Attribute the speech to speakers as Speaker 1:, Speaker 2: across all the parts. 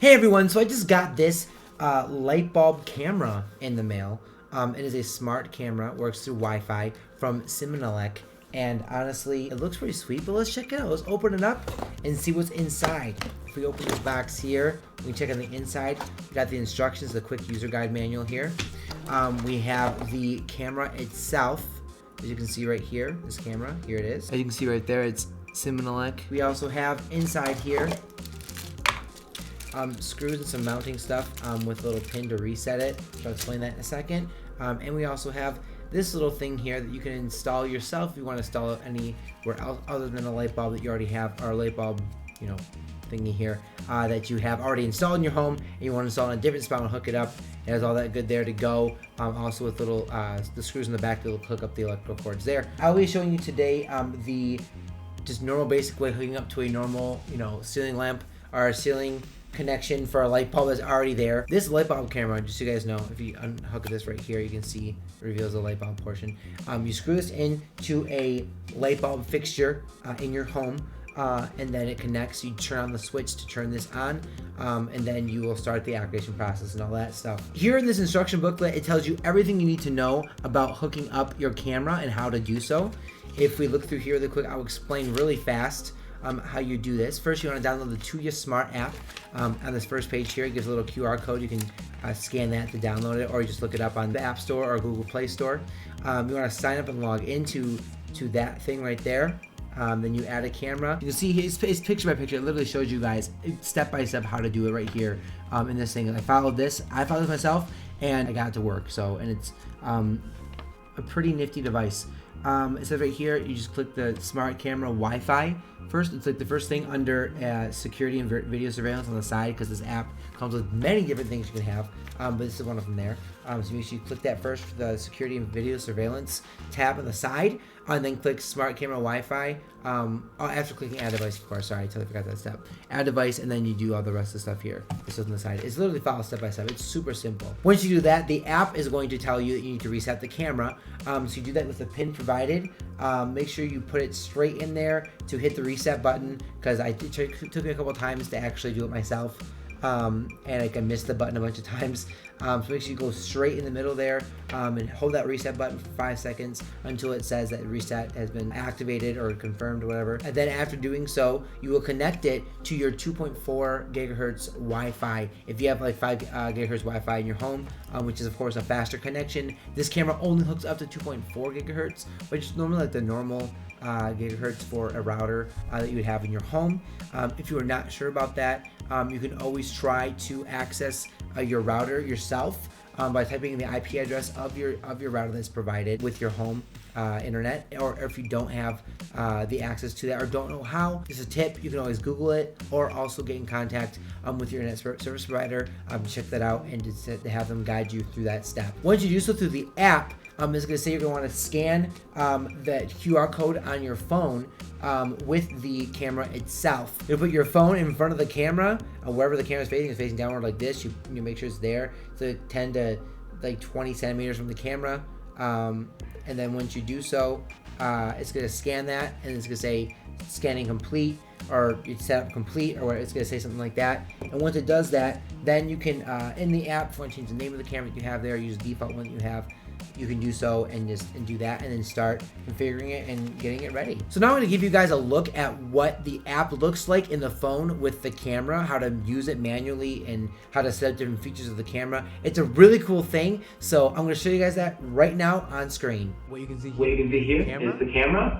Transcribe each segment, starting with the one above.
Speaker 1: Hey everyone, so I just got this light bulb camera in the mail. It is a smart camera, works through Wi-Fi from Simonelec, and honestly, it looks pretty sweet, but let's check it out. Let's open it up and see what's inside. If we open this box here, we can check on the inside. We got the instructions, the quick user guide manual here. We have the camera itself, as you can see right here, this camera, here it is. As you can see right there, it's Simonelec. We also have inside here screws and some mounting stuff with a little pin to reset it. I'll explain that in a second. And we also have this little thing here that you can install yourself if you want to install it anywhere else other than a light bulb that you already have, or a light bulb, thingy here that you have already installed in your home, and you want to install in a different spot and hook it up. It has all that good there to go. Also with little the screws in the back that will hook up the electrical cords there. I'll be showing you today the just normal basic way hooking up to a normal ceiling lamp or a ceiling connection for a light bulb that's already there. This light bulb camera, just so you guys know, if you unhook this right here, you can see it reveals the light bulb portion. You screw this into a light bulb fixture in your home, and then it connects. You turn on the switch to turn this on, and then you will start the activation process and all that stuff. Here in this instruction booklet, it tells you everything you need to know about hooking up your camera and how to do so. If we look through here really quick, I'll explain really fast how you do this. First, you want to download the Tuya Smart app. On this first page here, it gives a little QR code. You can scan that to download it, or you just look it up on the App Store or Google Play Store. You want to sign up and log into that thing right there. Then you add a camera. You can see his picture by picture. It literally shows you guys step by step how to do it right here in this thing. I followed this myself, and I got it to work. And it's a pretty nifty device. It says right here, you just click the smart camera Wi-Fi first. It's like the first thing under security and video surveillance on the side, because this app comes with many different things you can have, but this is one of them there. So make sure you click that first for the security and video surveillance tab on the side, and then click smart camera Wi-Fi. After clicking add device, of course. Sorry, I totally forgot that step. Add device, and then you do all the rest of the stuff here. This is on the side. It's literally follow step by step. It's super simple. Once you do that, the app is going to tell you that you need to reset the camera. So you do that with the pin provided. Make sure you put it straight in there to hit the reset button, because it took me a couple times to actually do it myself. And I missed the button a bunch of times. So make sure you go straight in the middle there, and hold that reset button for 5 seconds until it says that reset has been activated or confirmed or whatever. And then after doing so, you will connect it to your 2.4 gigahertz Wi-Fi. If you have like 5 gigahertz Wi-Fi in your home, which is of course a faster connection, this camera only hooks up to 2.4 gigahertz, which is normally like the normal gigahertz for a router that you would have in your home. If you are not sure about that, you can always try to access your router yourself by typing in the IP address of your router that's provided with your home internet, or if you don't have the access to that or don't know how, just a tip, you can always Google it, or also get in contact with your internet service provider, check that out, and just to have them guide you through that step. Once you do so through the app, it's going to say you're going to want to scan the QR code on your phone with the camera itself. You put your phone in front of the camera, wherever the camera is facing downward like this. You make sure it's there, so 10 to 20 centimeters from the camera. And then once you do so, it's going to scan that, and it's going to say scanning complete, or it's set up complete, or it's going to say something like that. And once it does that, then you can in the app, if you want to change the name of the camera that you have there, use the default one that you have, you can do so and do that, and then start configuring it and getting it ready. So now I'm going to give you guys a look at what the app looks like in the phone with the camera, how to use it manually, and how to set up different features of the camera. It's a really cool thing, so I'm going to show you guys that right now on screen. What you can see here is the camera.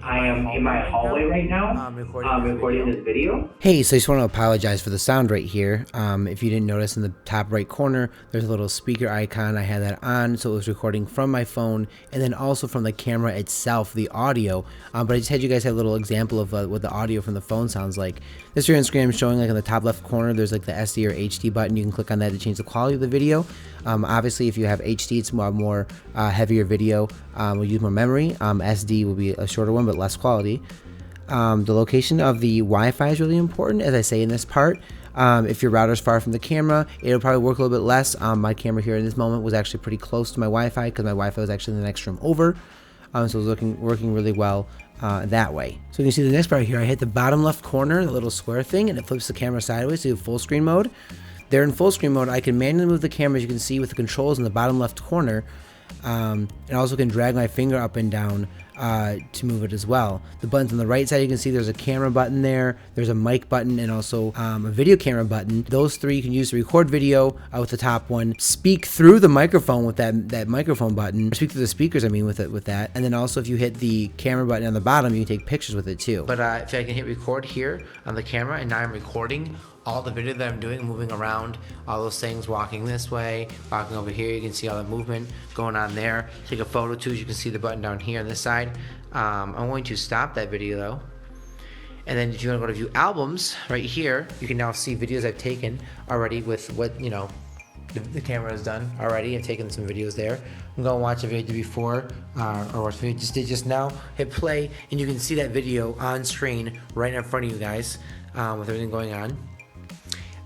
Speaker 1: I am in my hallway right now, recording this video. Hey, so I just want to apologize for the sound right here. If you didn't notice, in the top right corner, there's a little speaker icon. I had that on, so it was recording from my phone, and then also from the camera itself, the audio. But I just had you guys have a little example of what the audio from the phone sounds like. This here on screen I'm showing, like in the top left corner, there's like the SD or HD button. You can click on that to change the quality of the video. Obviously, if you have HD, it's more heavier video. We'll use more memory. SD will be a shorter one, but less quality. The location of the Wi-Fi is really important, as I say in this part. If your router is far from the camera, it'll probably work a little bit less. My camera here in this moment was actually pretty close to my Wi-Fi, because my Wi-Fi was actually in the next room over. So it was working really well that way. So you can see the next part here, I hit the bottom left corner, the little square thing, and it flips the camera sideways to full screen mode. There in full screen mode, I can manually move the camera, as you can see, with the controls in the bottom left corner. And also can drag my finger up and down to move it as well. The buttons on the right side, you can see there's a camera button there, there's a mic button, and also a video camera button. Those three you can use to record video with the top one, speak through the microphone with that microphone button, speak through the speakers, I mean, with that, and then also if you hit the camera button on the bottom, you can take pictures with it too. But if I can hit record here on the camera, and now I'm recording all the video that I'm doing, moving around, all those things, walking this way, walking over here, you can see all the movement going on there. Take a photo too, as you can see the button down here on this side. I'm going to stop that video though. And then if you want to go to view albums, right here, you can now see videos I've taken already with what, you know, the camera has done already. I've taken some videos there. I'm going to watch a video I did before, or what I just did just now. Hit play, and you can see that video on screen right in front of you guys with everything going on.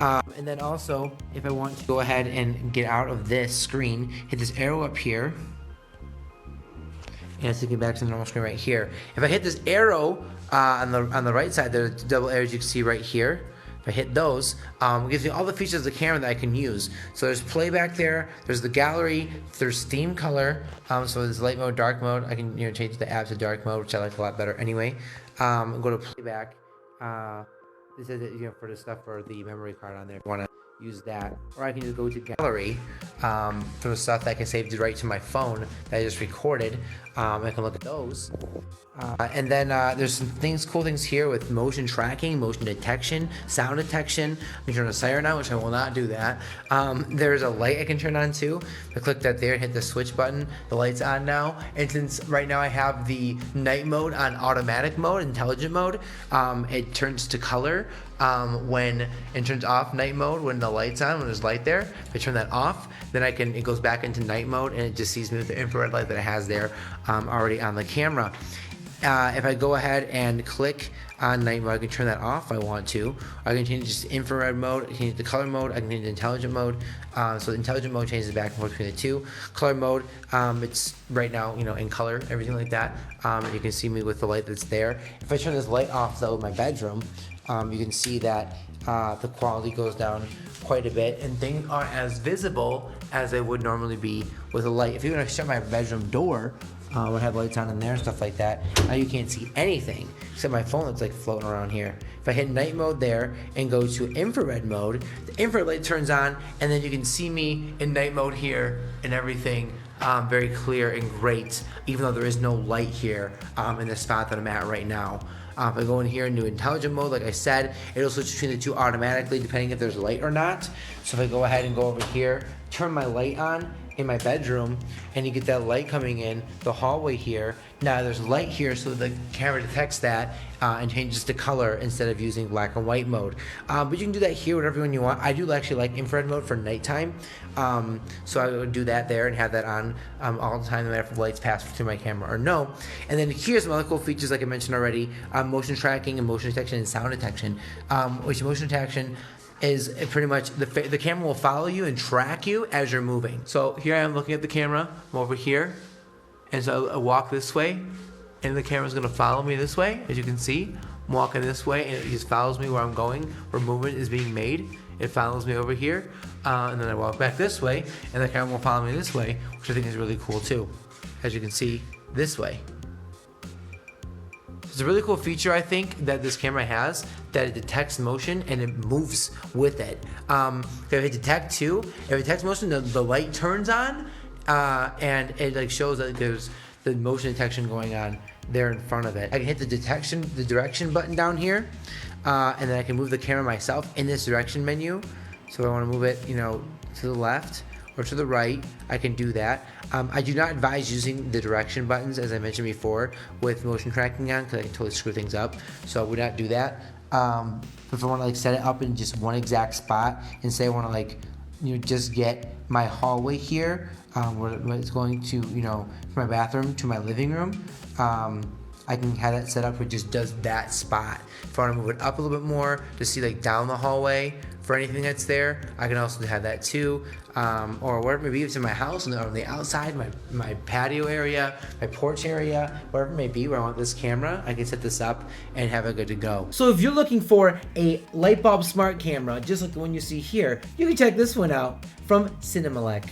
Speaker 1: And then also, if I want to go ahead and get out of this screen, hit this arrow up here, and let's get back to the normal screen right here. If I hit this arrow on the right side, there's double arrows you can see right here. If I hit those, it gives me all the features of the camera that I can use. So there's playback there, there's the gallery, there's theme color, so there's light mode, dark mode. I can change the app to dark mode, which I like a lot better anyway. Go to playback. This is for the stuff for the memory card on there. If you want to use that, or I can just go to gallery for the stuff that I can save right to my phone that I just recorded. I can look at those. And then there's some cool things here with motion tracking, motion detection, sound detection. I can turn the siren on, which I will not do that. There's a light I can turn on too. I click that there and hit the switch button. The light's on now. And since right now I have the night mode on automatic mode, intelligent mode, it turns to color when it turns off night mode when the light's on, when there's light there. If I turn that off, then it goes back into night mode, and it just sees me with the infrared light that it has there already on the camera. If I go ahead and click on night mode, I can turn that off if I want to. I can change just infrared mode, I can change the color mode, I can change the intelligent mode. So the intelligent mode changes back and forth between the two. Color mode, it's right now, in color, everything like that. You can see me with the light that's there. If I turn this light off though in my bedroom, you can see that the quality goes down quite a bit, and things aren't as visible as they would normally be with a light. If you want to shut my bedroom door, I have lights on in there and stuff like that, now you can't see anything except my phone that's like floating around here. If I hit night mode there and go to infrared mode, the infrared light turns on, and then you can see me in night mode here and everything very clear and great, even though there is no light here in the spot that I'm at right now. If I go in here into intelligent mode, like I said, it'll switch between the two automatically depending if there's light or not. So if I go ahead and go over here, turn my light on in my bedroom, and you get that light coming in the hallway here. Now there's light here, so the camera detects that and changes the color instead of using black and white mode. But you can do that here, whatever one you want. I do actually like infrared mode for nighttime, so I would do that there and have that on all the time, no matter if the lights pass through my camera or no. And then here's some other cool features, like I mentioned already: motion tracking and motion detection and sound detection. Which motion detection is pretty much the camera will follow you and track you as you're moving. So here I am looking at the camera. I'm over here, and so I walk this way, and the camera's gonna follow me this way. As you can see, I'm walking this way, and it just follows me where I'm going, where movement is being made. It follows me over here, and then I walk back this way, and the camera will follow me this way, which I think is really cool too. As you can see, this way. It's a really cool feature, I think, that this camera has, that it detects motion and it moves with it. If it detects too, if it detects motion, the light turns on, and it shows that there's the motion detection going on there in front of it. I can hit the direction button down here, and then I can move the camera myself in this direction menu. So if I want to move it, to the left or to the right, I can do that. I do not advise using the direction buttons, as I mentioned before, with motion tracking on, because I can totally screw things up. So I would not do that. But if I want to set it up in just one exact spot, and say I want to just get my hallway here, where it's going to, from my bathroom to my living room, I can have that set up where it just does that spot. If I want to move it up a little bit more to see like down the hallway for anything that's there, I can also have that too. Or whatever, maybe it's in my house on the outside, my patio area, my porch area, wherever it may be where I want this camera, I can set this up and have it good to go. So if you're looking for a light bulb smart camera, just like the one you see here, you can check this one out from Cinemalec.